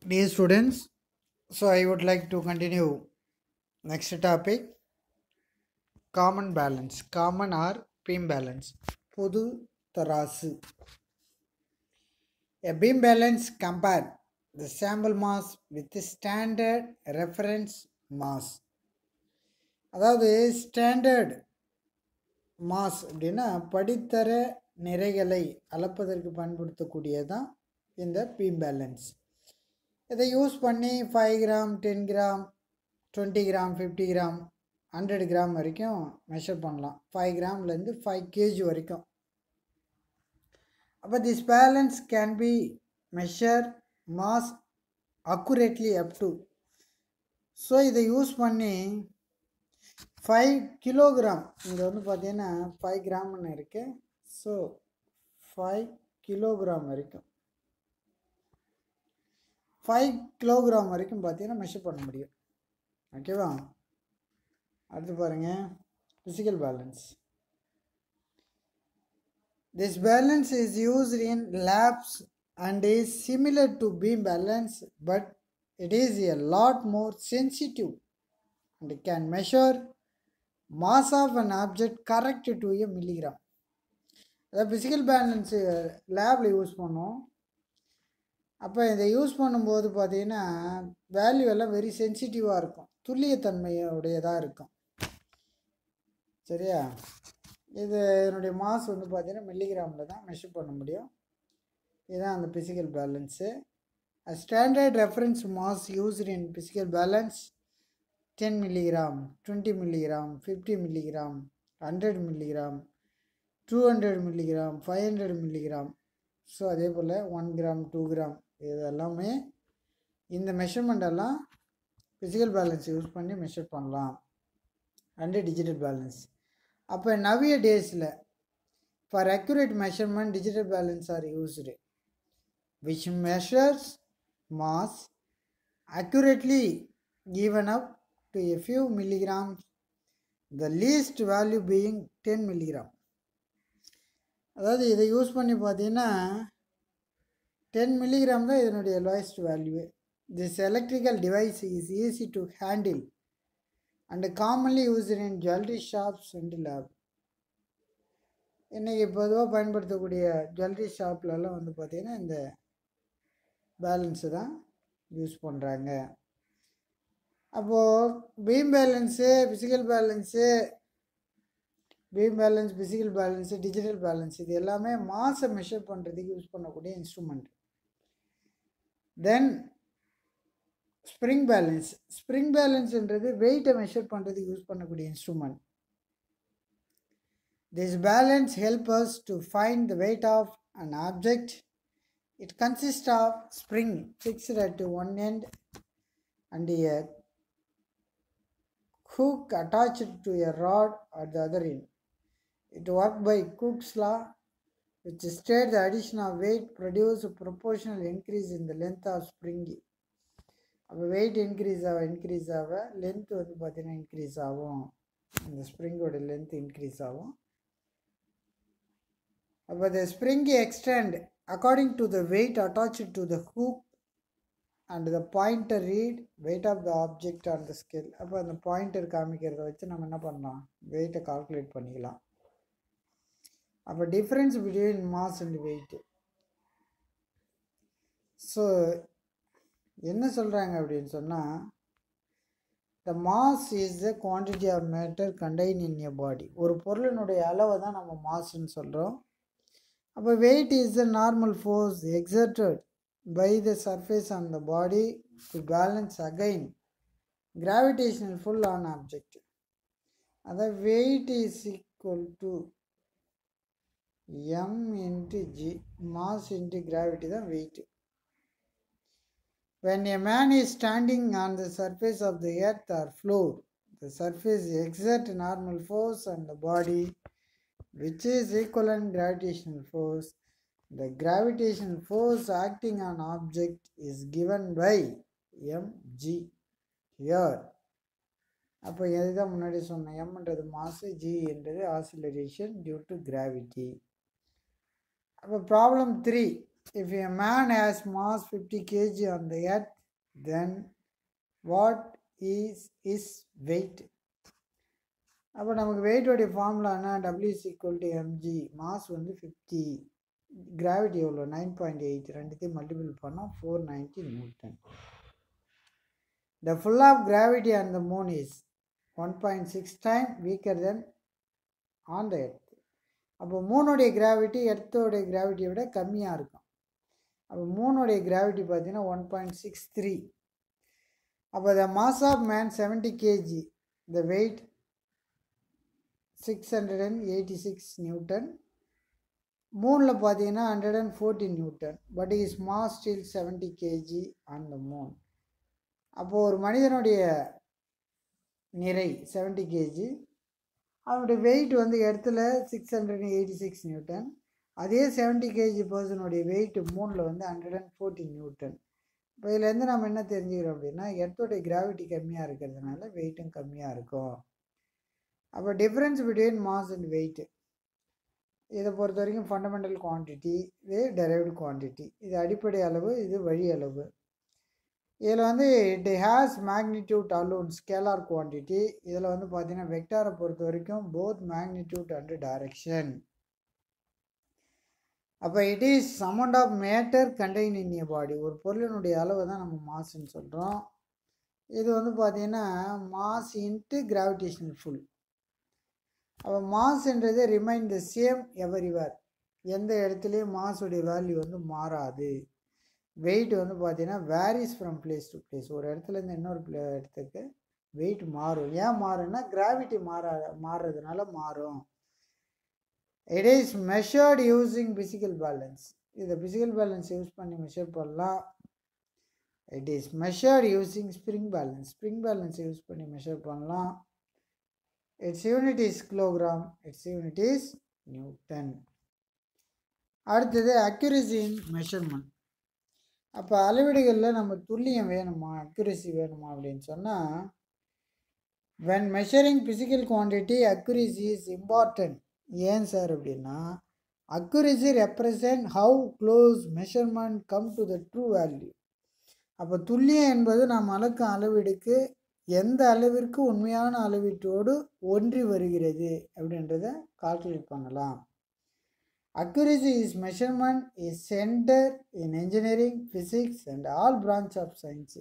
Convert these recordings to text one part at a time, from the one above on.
Dear students, so I would like to continue next topic common balance, common or beam balance. Pudu Tarasu. A beam balance compare the sample mass with the standard reference mass. அதாவது standard mass அப்படின்னா படித்தர நிறைகளை அளப்பதற்கு பயன்படுத்தக்கூடியதான் இந்த beam balance. இதை use பண்ணி 5 gram 10 gram 20 gram 50 gram 100 gram வரைக்கும் measure பண்ணலாம். 5 கிராம்லேருந்து 5 KG வரைக்கும். அப்போ this balance can be measure mass accurately up to. So இதை யூஸ் பண்ணி 5 கிலோகிராம், இங்கே வந்து பார்த்தீங்கன்னா 5 கிராம்னு இருக்கு. ஸோ 5 கிலோகிராம் வரைக்கும் 5 கிலோகிராம் வரைக்கும் பார்த்தீங்கன்னா மெஷர் பண்ண முடியும். ஓகேவா? அடுத்து பாருங்க, physical balance. This balance is used in labs and is similar to beam balance, but it is a lot more sensitive and can measure mass of an object correct to a milligram. அதாவது physical balance லேபில் use பண்ணோம். அப்போ இதை use பண்ணும்போது பார்த்தீங்கன்னா value எல்லாம் very சென்சிட்டிவாக இருக்கும், துல்லியத்தன்மையுடையதாக இருக்கும். சரியா? இது இதனுடைய மாஸ் வந்து பார்த்தீங்கன்னா மில்லிகிராமில் தான் மெஷர் பண்ண முடியும். இதுதான் அந்த physical balance. Standard reference mass used இன் physical balance 10 milligram, 20 milligram, 50 milligram, 100 milligram, 200 milligram, 500 milligram. So அதே போல் 1 கிராம் 2 கிராம் இது எல்லாமே இந்த மெஷர்மெண்ட் எல்லாம் ஃபிசிக்கல் பேலன்ஸ் யூஸ் பண்ணி மெஷர் பண்ணலாம். And digital balance. அப்போ நவிய டேஸில் for accurate measurement digital balance R used which measures mass accurately given up to a few milligrams, the least value being 10 milligram. அதாவது இதை யூஸ் பண்ணி பார்த்தீங்கன்னா 10 milligram தான் இதனுடைய lowest value. This electrical device is easy to handle and commonly used in jewelry shops and lab. இன்றைக்கி பொதுவாக பயன்படுத்தக்கூடிய jewellery ஷாப்லலாம் வந்து பார்த்திங்கன்னா இந்த பேலன்ஸு தான் யூஸ் பண்ணுறாங்க. அப்போது beam balance, physical balance, beam balance, physical balance, digital balance இது எல்லாமே மாஸை மெஷர் பண்ணுறதுக்கு யூஸ் பண்ணக்கூடிய instrument. Then spring balance. Spring பேலன்ஸ்ன்றது வெயிட்டை மெஷர் பண்ணுறதுக்கு யூஸ் பண்ணக்கூடிய instrument. This balance helps us to find the weight of an object. It consists of spring fixed at one end and a hook attached to a rod at the other end. It works by Cook's law, which states the addition of weight produces a proportional increase in the length of spring. அப்போ weight increase ஆக length வந்து பார்த்தீங்கன்னா increase ஆகும், இந்த ஸ்ப்ரிங்கோட length increase ஆகும். அப்போ the spring extend according to the weight attached to the hook and the pointer read weight of the object on the scale. அப்போ அந்த பாயிண்டர் காமிக்கிறத வச்சு நம்ம என்ன பண்ணலாம், வெயிட்டை கால்குலேட் பண்ணிக்கலாம். அப்போ difference between mass and weight. So என்ன சொல்கிறாங்க அப்படின்னு சொன்னால், the mass is the quantity of matter contain in a body. ஒரு பொருளினுடைய அளவை தான் நம்ம மாஸ்ன்னு சொல்கிறோம். அப்போ weight is the normal force exerted by the surface on the body to balance again gravitational pull on object. The weight is equal to m into g, mass into gravity the weight. When a man is standing on the surface of the earth or floor, the surface exerts normal force on the body which is equivalent gravitational force. The gravitational force acting on object is given by mg here. அப்போ எதுதான் முன்னாடி சொன்னேன், எம்ன்றது மாசு, G என்றது acceleration due to gravity. அப்போ problem 3, if a man has mass 50 kg on the earth, then what is his weight? அப்போ நமக்கு வெயிட்டோடைய ஃபார்முலானா W is equal to mg. Mass வந்து 50, கிராவிட்டி எவ்வளோ 9.8, ரெண்டுத்தையும் மல்டிபிள் பண்ணால் 490 Newton. The full of gravity on the moon is 1.6 times weaker than on the earth. அப்போ மூணுடைய gravity எர்த்தோடைய கிராவிட்டியை விட கம்மியாக இருக்கும். அப்போ மூணுடைய கிராவிட்டி பார்த்தீங்கன்னா 1.63. அப்போ the mass of man 70 kg, the weight 686 Newton. மூணில் பார்த்தீங்கன்னா 114 Newton, but is mass still 70 kg on the moon. அப்போது ஒரு மனிதனுடைய நிறை 70 kg, அவனுடைய வெயிட் வந்து இடத்துல 686 நியூட்டன். அதே 70 kg பர்சனுடைய வெயிட் மூணில் வந்து 114 நியூட்டன். இப்போ இதுலேருந்து நம்ம என்ன தெரிஞ்சுக்கிறோம் அப்படின்னா, எர்த்தோடைய கிராவிட்டி கம்மியாக இருக்கிறதுனால வெயிட்டும் கம்மியாக இருக்கும். அப்போ difference between mass and weight இதை பொறுத்த வரைக்கும் ஃபண்டமெண்டல் குவான்டிட்டி, இது டெரைவ்டு குவான்டிட்டி. இது அடிப்படை அளவு, இது வழி அளவு. இதில் வந்து it has magnitude alone scalar quantity. இதில் வந்து பார்த்தீங்கன்னா வெக்டாரை பொறுத்த வரைக்கும் போத் மேக்னிடியூட் அண்ட் டைரக்ஷன். அப்போ it is amount of matter contain in a body. ஒரு பொருளினுடைய அளவு தான் நம்ம மாஸ்ன்னு சொல்கிறோம். இது வந்து பார்த்தீங்கன்னா மாஸ் இன்ட்டு கிராவிடேஷனல் ஃபுல். அப்போ மாஸ்ன்றது ரிமைன் த சேம் எவரிவேர். எந்த இடத்துலையும் மாஸுடைய வேல்யூ வந்து மாறாது. வெயிட் வந்து பார்த்தீங்கன்னா varies from place to place. ஒரு இடத்துலேருந்து இன்னொரு இடத்துக்கு வெயிட் மாறும். ஏன் மாறும்னா கிராவிட்டி மாறுறதுனால மாறும். It is measured using physical balance. இதை பிசிக்கல் பேலன்ஸ் யூஸ் பண்ணி மெஷர் பண்ணலாம். It is measured using spring balance. Spring balance use பண்ணி மெஷர் பண்ணலாம். It's unit is kilogram, it's unit is Newton. அடுத்தது அக்யூரசி இன் measurement. அப்போ அளவீடுகளில் நம்ம துல்லியம் வேணுமா, அக்யூரசி வேணுமா அப்படின்னு சொன்னால், when measuring physical quantity accuracy is important. ஏன் சார் அப்படின்னா, accuracy represent how close measurement come to the true value. அப்போ துல்லியம் என்பது நாம் அளக்கும் அளவீடுக்கு எந்த அளவிற்கு உண்மையான அளவீட்டோடு ஒன்றி வருகிறது அப்படின்றத கால்குலேட் பண்ணலாம். Accuracy is measurement is centered in engineering, physics and all branch of science.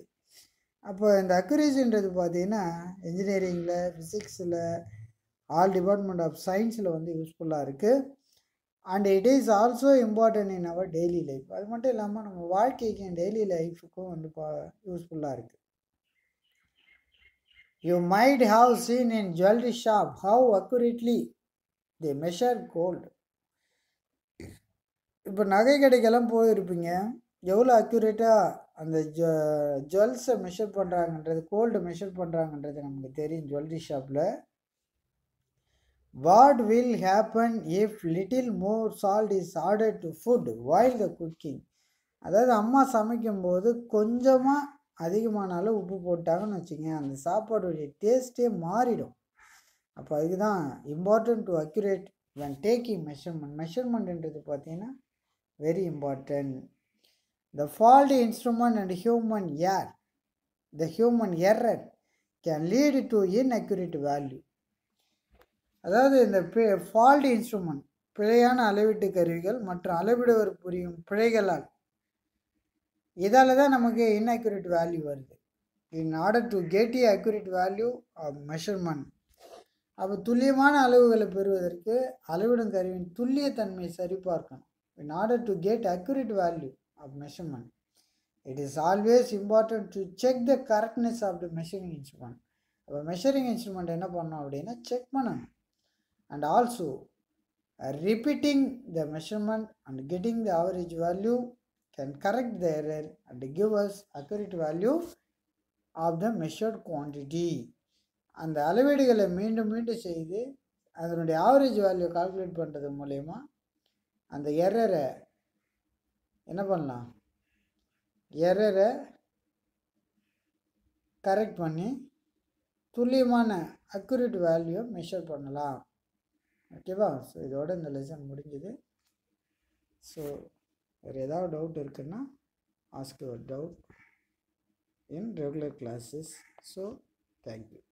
அப்போ இந்த அக்யூரேசின்றது பார்த்தீங்கன்னா இன்ஜினியரிங்கில், ஃபிசிக்ஸில், ஆல் டிபார்ட்மெண்ட் ஆஃப் சயின்ஸில் வந்து யூஸ்ஃபுல்லாக இருக்குது. And it is also important in our daily life. அது மட்டும் இல்லாமல் நம்ம வாழ்க்கைக்கும் டெய்லி லைஃபுக்கும் வந்து யூஸ்ஃபுல்லாக இருக்குது. You might have seen in jewelry shop how accurately they measure gold. இப்போ நகை கடைக்கெல்லாம் போயிருப்பீங்க, எவ்வளோ அக்யூரேட்டாக அந்த ஜுவல்ஸை மெஷர் பண்ணுறாங்கன்றது, கோல்டு மெஷர் பண்ணுறாங்கன்றது நமக்கு தெரியும் ஜுவல்லரி ஷாப்பில். What will happen if little more salt is added to food while the cooking. அதாவது அம்மா சமைக்கும்போது கொஞ்சமாக அதிகமான அளவு உப்பு போட்டாங்கன்னு வச்சுங்க, அந்த சாப்பாடுடைய டேஸ்ட்டே மாறிடும். அப்போ அதுக்கு தான் important to accurate when taking measurement. மெஷர்மெண்ட்ன்றது பார்த்தீங்கன்னா very important. The faulty instrument and human error can lead to inaccurate value. அதாவது இந்த faulty instrument, பிழையான அளவீட்டு கருவிகள் மற்றும் அளவிடுவர் புரியும் பிழைகளால், இதால் தான் நமக்கு inaccurate value வருது. In order to get a accurate value of measurement, அப்போ துல்லியமான அளவுகளை பெறுவதற்கு அளவிடும் கருவியின் துல்லியத்தன்மையை சரிபார்க்கணும். In order to get accurate value of measurement, it is always important to check the correctness of the measuring instrument. அப்போ measuring instrument என்ன பண்ணணும் அப்படின்னா செக் பண்ணணும். And also repeating the measurement and getting the average value can correct the error and give us accurate value of the measured quantity. அந்த அளவீடுகளை மீண்டும் மீண்டும் செய்து அதனுடைய ஆவரேஜ் வேல்யூ கால்குலேட் பண்ணுறது மூலயமா அந்த எரரை என்ன பண்ணலாம், எரரை கரெக்ட் பண்ணி துல்லியமான அக்யூரேட் வேல்யூ மெஷர் பண்ணலாம். ஓகேவா? ஸோ இதோட இந்த லெசன் முடிஞ்சுது. ஸோ வேறு ஏதாவது டவுட் இருக்குன்னா ask your doubt in regular classes. So thank you.